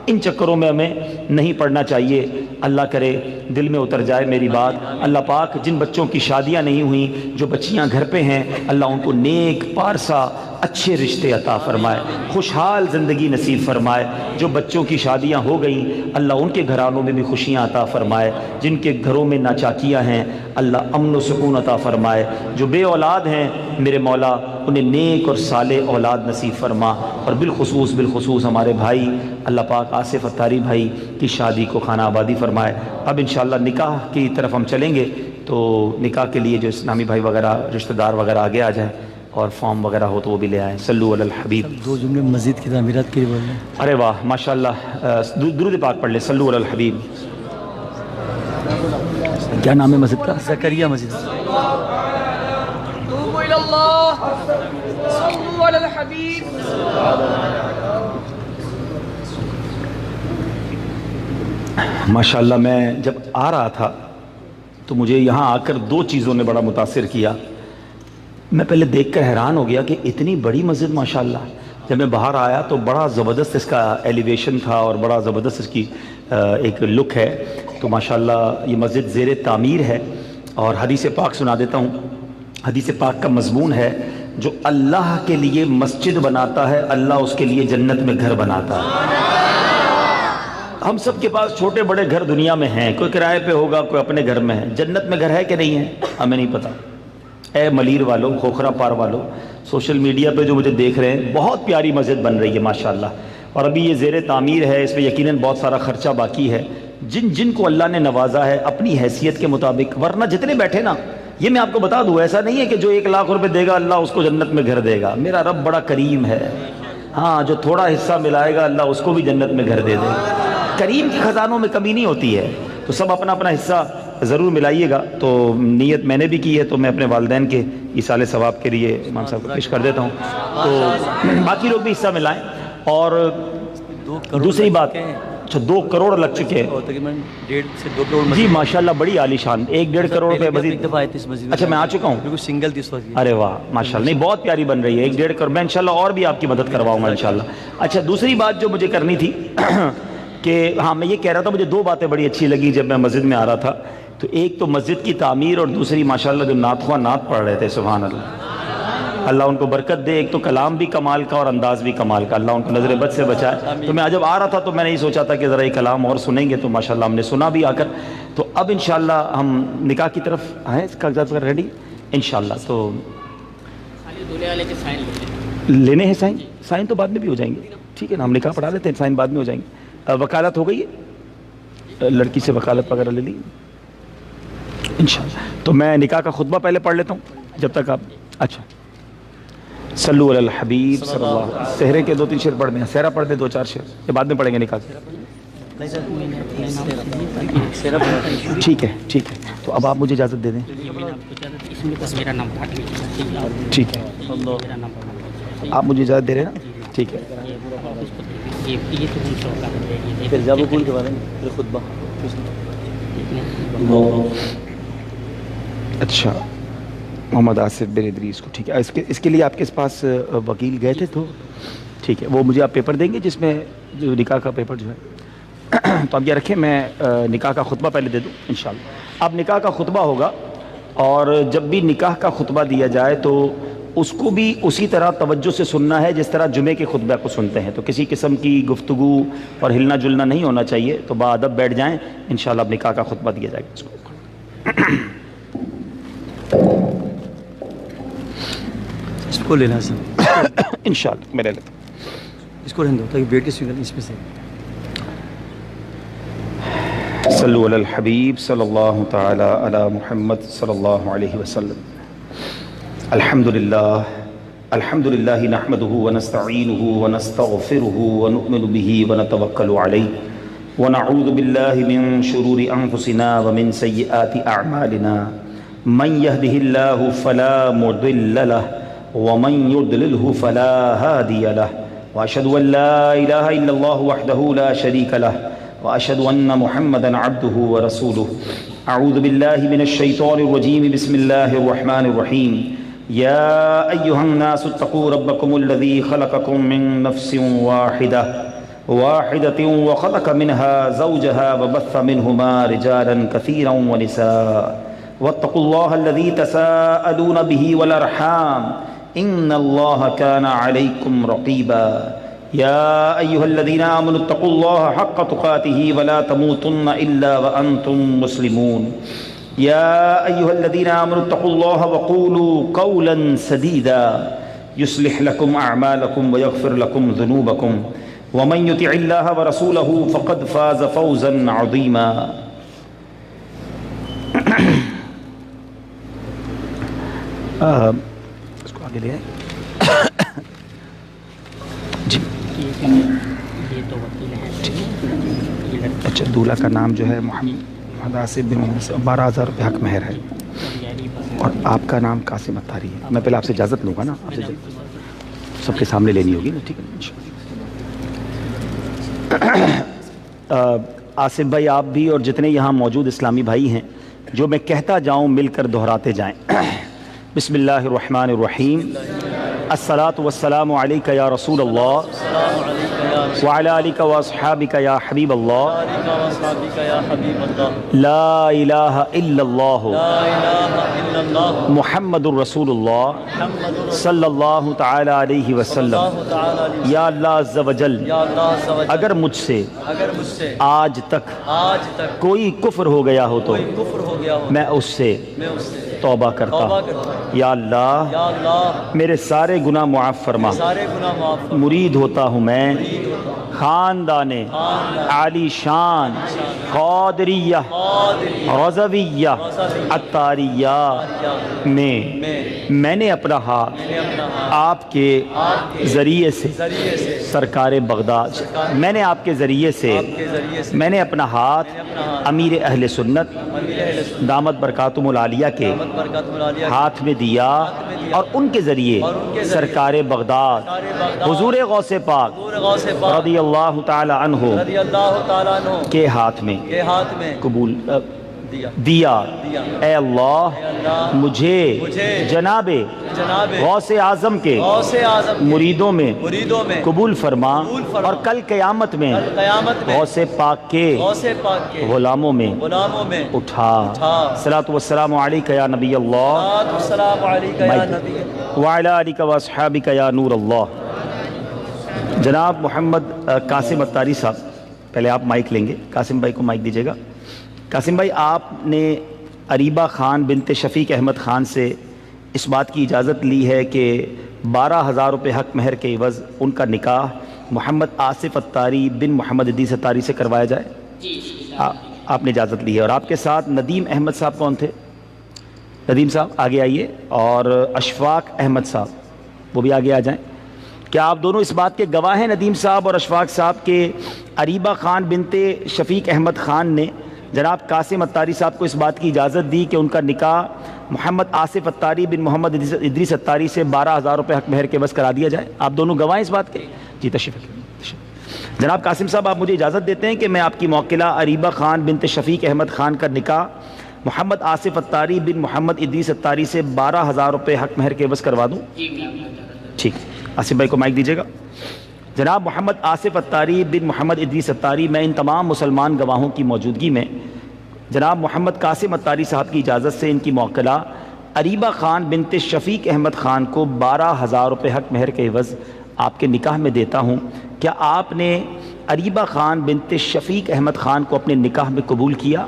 ان چکروں میں ہمیں نہیں پڑنا چاہیے. اللہ کرے دل میں اتر جائے میری بات. اللہ پاک جن بچوں کی شادیاں نہیں ہوئیں، جو بچیاں گھر پہ ہیں، اللہ ان کو نیک پارسا اچھے رشتے عطا فرمائے، خوشحال زندگی نصیب فرمائے. جو بچوں کی شادیاں ہو گئیں، اللہ ان کے گھرانوں میں بھی خوشیاں عطا فرمائے. جن کے گھروں میں ناچاکیاں ہیں، اللہ امن و سکون عطا فرمائے. جو بے اولاد ہیں میرے مولا انہیں نیک اور صالح اولاد نصیب فرما. اور بالخصوص ہمارے بھائی اللہ پاک آصف اتاری بھائی کی شادی کو خانہ آبادی فرمائے. اب انشاءاللہ نکاح کی طرف ہم چلیں گے، تو نکاح کے لیے جو اسلامی بھائی وغیرہ رشتہ دار وغیرہ آگے آ جائیں اور فارم وغیرہ ہو تو وہ بھی لے آئیں. صلو علی الحبیب. 2 جملے مسجد کی تعمیرات کے لیے بول رہے ہیں. ارے واہ ماشاءاللہ، درود پاک پڑھ لیں. صلو علی الحبیب. کیا نام ہے مسجد کا؟ زکریا مسجد. توبوا إلى الله صلوا على الحبيب. ماشاءاللہ میں جب آ رہا تھا تو مجھے یہاں آ کر 2 چیزوں نے بڑا متاثر کیا. میں پہلے دیکھ کر حیران ہو گیا کہ اتنی بڑی مسجد ماشاءاللہ. جب میں باہر آیا تو بڑا زبردست اس کا ایلیویشن تھا اور بڑا زبردست اس کی ایک لک ہے. تو ماشاءاللہ یہ مسجد زیر تعمیر ہے. اور حدیث پاک سنا دیتا ہوں. حدیث پاک کا مضمون ہے، جو اللہ کے لیے مسجد بناتا ہے اللہ اس کے لیے جنت میں گھر بناتا ہے. ہم سب کے پاس چھوٹے بڑے گھر دنیا میں ہیں، کوئی کرائے پہ ہوگا، کوئی اپنے گھر میں ہے. جنت میں گھر ہے کہ نہیں ہے ہمیں نہیں پتہ. اے ملیر والوں، کھوکھرا پار والوں، سوشل میڈیا پہ جو مجھے دیکھ رہے ہیں، بہت پیاری مسجد بن رہی ہے ماشاءاللہ. اور ابھی یہ زیر تعمیر ہے، اس میں یقیناً بہت سارا خرچہ باقی ہے. جن کو اللہ نے نوازا ہے اپنی حیثیت کے مطابق، ورنہ جتنے بیٹھے نا، یہ میں آپ کو بتا دوں، ایسا نہیں ہے کہ جو 1 لاکھ روپے دے گا اللہ اس کو جنت میں گھر دے گا. میرا رب بڑا کریم ہے. ہاں، جو تھوڑا حصہ ملائے گا اللہ اس کو بھی جنت میں گھر دے دے گا. کریم کی خزانوں میں کمی نہیں ہوتی ہے. تو سب اپنا اپنا حصہ ضرور ملائیے گا. تو نیت میں نے بھی کی ہے، تو میں اپنے والدین کے ایصال ثواب کے لیے امام صاحب کو پیش کر دیتا ہوں. تو باقی لوگ بھی حصہ ملائیں. اور 2 کروڑ دوسری بات، اچھا 2 کروڑ لگ چکے ہیں. اور تقریباً 1.5 سے 2 کروڑ جی ماشاءاللہ، بڑی عالی شان. 1.5 کروڑ روپے ایک مزید. دفعہ آئے تھے اس مسجد. اچھا میں آ چکا ہوں. بالکل سنگل تھی اس وقت. ارے واہ ماشاءاللہ، نہیں بہت پیاری بن رہی ہے. 1.5 کروڑ میں انشاءاللہ اور بھی آپ کی مدد کرواؤں گا انشاءاللہ. اچھا دوسری بات جو مجھے کرنی تھی کہ ہاں میں یہ کہہ رہا تھا، مجھے 2 باتیں بڑی اچھی لگی جب میں مسجد میں آ رہا تھا. تو ایک تو مسجد کی تعمیر، اور دوسری ماشاءاللہ جو نعت خواہ نعت پڑھ رہے تھے، سبحان اللہ، اللہ ان کو برکت دے. ایک تو کلام بھی کمال کا اور انداز بھی کمال کا، اللہ ان کو نظر بد سے بچائے. تو میں جب آ رہا تھا تو میں نے یہ سوچا تھا کہ ذرا یہ کلام اور سنیں گے، تو ماشاءاللہ ہم نے سنا بھی آ کر. تو اب انشاءاللہ ہم نکاح کی طرف ہیں. کاغذات وغیرہ ریڈی انشاءاللہ. تو لینے ہیں سائن؟ سائن تو بعد میں بھی ہو جائیں گے، ٹھیک ہے نا، ہم نکاح پڑھا لیتے ہیں، سائن بعد میں ہو جائیں گے. وکالت ہو گئی ہے، لڑکی سے وکالت وغیرہ لے لی انشاءاللہ. تو میں نکاح کا خطبہ پہلے پڑھ لیتا ہوں جب تک آپ. اچھا صلو علی الحبیب صلی اللہ علیہ وسلم. سہرے کے 2-3 شعر پڑھ دیں، سہرا پڑھ دیں 2-4 شعر، یہ بعد میں پڑھیں گے نکاح کے. ٹھیک ہے ٹھیک ہے. تو اب آپ مجھے اجازت دے دیں. ٹھیک ہے، آپ مجھے اجازت دے رہے ہیں نا؟ ٹھیک ہے. پھر جب کون کے بارے میں پھر خطبہ. اچھا محمد آصف بن ادریس کو، ٹھیک ہے. اس کے لیے آپ کے پاس وکیل گئے تھے تو ٹھیک ہے، وہ مجھے آپ پیپر دیں گے جس میں جو نکاح کا پیپر جو ہے. تو اب یہ رکھیں، میں نکاح کا خطبہ پہلے دے دوں انشاءاللہ. اب نکاح کا خطبہ ہوگا، اور جب بھی نکاح کا خطبہ دیا جائے تو اس کو بھی اسی طرح توجہ سے سننا ہے جس طرح جمعے کے خطبہ کو سنتے ہیں. تو کسی قسم کی گفتگو اور ہلنا جلنا نہیں ہونا چاہیے. تو باادب بیٹھ جائیں انشاءاللہ. اب نکاح کا خطبہ دیا جائے گا اس کو. اس کو لینا سر انشاءاللہ میں لے لیتا ہوں. اس کو رہنے دو تاکہ بیٹھ کے سنگل اس میں سے. صلو علی الحبیب صلی اللہ تعالی علی محمد صلی اللہ علیہ وسلم. الحمدللہ نحمده ونستعینه ونستغفره ونؤمن به ونتوکل علیہ ونعوذ باللہ من شرور انفسنا ومن سیئات اعمالنا من يهده الله فلا مضل له ومن يضلله فلا هادي له وأشهد أن لا إله إلا الله وحده لا شريك له وأشهد أن محمدا عبده ورسوله. أعوذ بالله من الشيطان الرجيم. بسم الله الرحمن الرحيم. يا أيها الناس اتقوا ربكم الذي خلقكم من نفس واحدة وخلق منها زوجها وبث منهما رجالا كثيرا ونساء واتقوا الله الذي تساءلون به والأرحام إن الله كان عليكم رقيبا. يا أيها الذين آمنوا اتقوا الله حق تقاته ولا تموتن إلا وأنتم مسلمون. يا أيها الذين آمنوا اتقوا الله وقولوا قولا سديدا يصلح لكم أعمالكم ويغفر لكم ذنوبكم ومن يطع الله ورسوله فقد فاز فوزا عظيما. اس کو آگے لے آئے. جی یہ تو وکیل ہیں. اچھا، دولہا کا نام جو ہے محمد آصف بن محمد، 12,000 روپے حق مہر ہے. اور آپ کا نام قاسم اتاری ہے. میں پہلے آپ سے اجازت لوں گا نا، آپ سے سب کے سامنے لینی ہوگی نا. ٹھیک ہے. آصف بھائی آپ بھی اور جتنے یہاں موجود اسلامی بھائی ہیں، جو میں کہتا جاؤں مل کر دہراتے جائیں. بسم اللہ الرحمن الرحیم. الصلاۃ والسلام علیک یا رسول اللہ وعلی آلک واصحابک یا حبیب اللہ. لا الہ الا اللہ محمد الرسول اللہ صلی اللہ تعالی علیہ وسلم. یا اللہ عز و جل، اگر مجھ سے آج تک کوئی کفر ہو گیا ہو تو میں اس سے توبہ کرتا ہوں. یا اللہ میرے سارے گناہ معاف فرما. مرید ہوتا ہوں میں خاندان عالی شان قادریہ رضویہ اتاریہ میں نے اپنا ہاتھ آپ کے ذریعے سے سرکار بغداد، میں نے آپ کے ذریعے سے میں نے اپنا ہاتھ امیر اہل سنت دامت برکاتہم العالیہ کے ہاتھ میں دیا اور ان کے ذریعے سرکار بغداد حضور غوث پاک رضی اللہ تعالی عنہ کے ہاتھ میں قبول دیا. اے اللہ مجھے جناب غوث اعظم کے مریدوں میں قبول فرما اور کل قیامت میں غوث پاک کے غلاموں میں اٹھا. صلاۃ والسلام علیک یا نبی اللہ وعلی آلک واصحابک یا نور اللہ. جناب محمد قاسم اتاری صاحب، پہلے آپ مائک لیں گے. قاسم بھائی کو مائک دیجیے گا. قاسم بھائی، آپ نے اریبہ خان بنت شفیق احمد خان سے اس بات کی اجازت لی ہے کہ 12,000 روپے حق مہر کے عوض ان کا نکاح محمد آصف اتاری بن محمد ادریس اتاری سے کروایا جائے. آپ نے اجازت لی ہے. اور آپ کے ساتھ ندیم احمد صاحب کون تھے؟ ندیم صاحب آگے آئیے. اور اشفاق احمد صاحب وہ بھی آگے آ جائیں. کیا آپ دونوں اس بات کے گواہ ہیں، ندیم صاحب اور اشفاق صاحب، کہ اریبہ خان بنت شفیق احمد خان نے جناب قاسم اتاری صاحب کو اس بات کی اجازت دی کہ ان کا نکاح محمد آصف اتاری بن محمد ادریس اتاری سے 12,000 روپے حق مہر کے عوض کرا دیا جائے؟ آپ دونوں گواہ ہیں اس بات کے؟ جی تشریف رکھیں. جناب قاسم صاحب، آپ مجھے اجازت دیتے ہیں کہ میں آپ کی موکلہ اریبہ خان بنت شفیق احمد خان کا نکاح محمد آصف اتاری بن محمد ادریس اتاری سے 12,000 روپے حق مہر کے عوض کروا دوں؟ ٹھیک. آصف بھائی کو مائک دیجیے گا. جناب محمد آصف اتاری بن محمد ادریس اتاری، میں ان تمام مسلمان گواہوں کی موجودگی میں جناب محمد قاسم اتاری صاحب کی اجازت سے ان کی موکلہ اریبہ خان بنت شفیق احمد خان کو 12,000 روپے حق مہر کے عوض آپ کے نکاح میں دیتا ہوں. کیا آپ نے اریبہ خان بنت شفیق احمد خان کو اپنے نکاح میں قبول کیا؟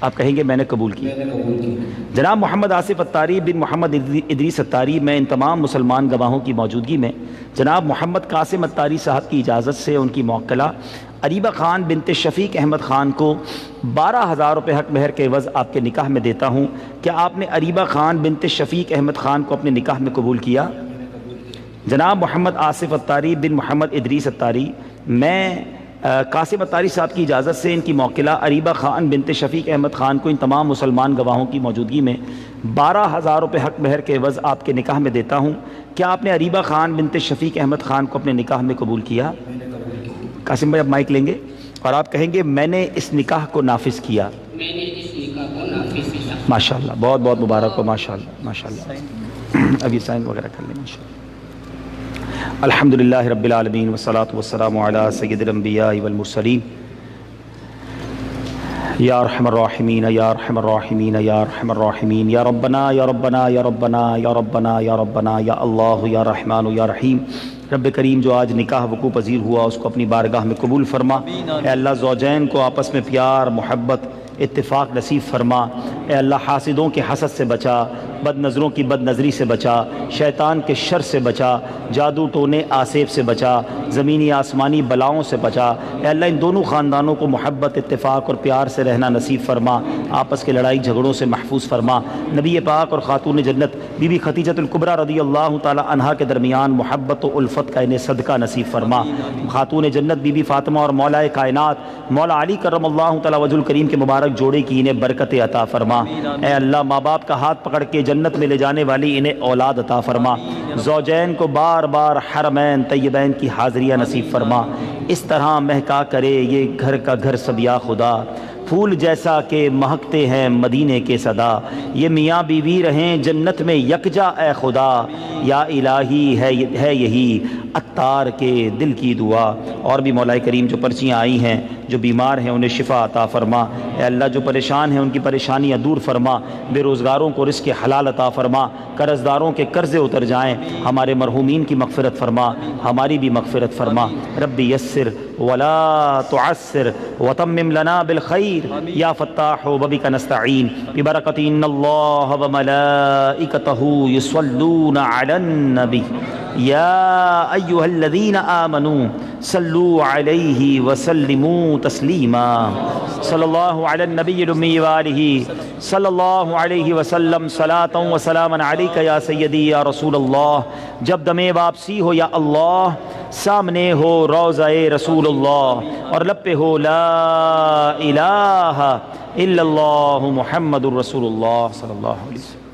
آپ کہیں گے میں نے قبول کیا. جناب محمد آصف اتاری بن محمد ادریس اتاری، میں ان تمام مسلمان گواہوں کی موجودگی میں جناب محمد قاسم اتاری صاحب کی اجازت سے ان کی موکلہ اریبہ خان بنت شفیق احمد خان کو 12,000 روپے حق مہر کے عوض آپ کے نکاح میں دیتا ہوں. کیا آپ نے اریبہ خان بنت شفیق احمد خان کو اپنے نکاح میں قبول کیا؟ جناب محمد آصف اتاری بن محمد ادریس اتاری، میں قاسم اتاری صاحب کی اجازت سے ان کی موکلہ اریبہ خان بنت شفیق احمد خان کو ان تمام مسلمان گواہوں کی موجودگی میں 12,000 روپے حق مہر کے عوض آپ کے نکاح میں دیتا ہوں. کیا آپ نے اریبہ خان بنت شفیق احمد خان کو اپنے نکاح میں قبول کیا؟ قاسم بھائی اب مائک لیں گے اور آپ کہیں گے میں نے اس نکاح کو نافذ کیا. میں نے اس نکاح کو نافذ کیا. ماشاءاللہ، بہت بہت مبارک ہو. ماشاءاللہ ماشاءاللہ. اب یہ سائن وغیرہ کر لیں انشاءاللہ. الحمدللہ رب العالمین والصلاة والسلام علی سید الانبیاء والمرسلین. یا ارحم الراحمین یا ارحم الراحمین یا ارحم الراحمین. یا ربنا یا ربنا یا ربنا یا ربنا یا ربنا یا اللہ یا رحمان یا رحیم. رب کریم جو آج نکاح وقوع پذیر ہوا اس کو اپنی بارگاہ میں قبول فرما. اے اللہ زوجین کو آپس میں پیار محبت اتفاق نصیب فرما. اے اللہ حاسدوں کے حسد سے بچا، بد نظروں کی بد نظری سے بچا، شیطان کے شر سے بچا، جادو ٹونے آسیب سے بچا، زمینی آسمانی بلاؤں سے بچا. اے اللہ ان دونوں خاندانوں کو محبت اتفاق اور پیار سے رہنا نصیب فرما. آپس کے لڑائی جھگڑوں سے محفوظ فرما. نبی پاک اور خاتون جنت بی بی خدیجۃ الکبریٰ رضی اللہ تعالی عنہا کے درمیان محبت و الفت کا انہیں صدقہ نصیب فرما. خاتون جنت بی بی فاطمہ اور مولا کائنات مولا علی کرم اللہ تعالی وجہ الکریم کے مبارک جوڑے کی انہیں برکت عطا فرما. اے اللہ ماں باپ کا ہاتھ پکڑ کے جنت میں لے جانے والی انہیں اولاد عطا فرما. زوجین کو بار بار حرمین طیبین کی حاضریہ نصیب فرما. اس طرح مہکا کرے یہ گھر کا گھر سب یا خدا، پھول جیسا کہ مہکتے ہیں مدینے کے صدا. یہ میاں بیوی رہیں جنت میں یکجا اے خدا. یا الہی ہے یہی عطار کے دل کی دعا. اور بھی مولا کریم جو پرچیاں آئی ہیں جو بیمار ہیں انہیں شفا عطا فرما. اے اللہ جو پریشان ہیں ان کی پریشانیاں دور فرما. بے روزگاروں کو رزق حلال عطا فرما. قرض داروں کے قرضے اتر جائیں. ہمارے مرحومین کی مغفرت فرما، ہماری بھی مغفرت فرما. رب یسر ولا تعسر وتمم لنا بالخیر یا فتاح وبک نستعین ببرکۃ ان اللہ وملائکتہ یصلون علی النبی یا ایہا الذین آمنوا صلوا علیہ وسلموا تسلیما. صلی اللہ علی النبی الامی وآلہ صلی اللہ علیہ وسلم صلاۃ و سلاما علیک یا سیدی یا رسول اللہ. جب دم واپسی ہو یا اللہ، سامنے ہو روضہ رسول اللہ اور لب پہ ہو لا الہ الا اللہ محمد الرسول اللہ صلی اللہ علیہ وسلم.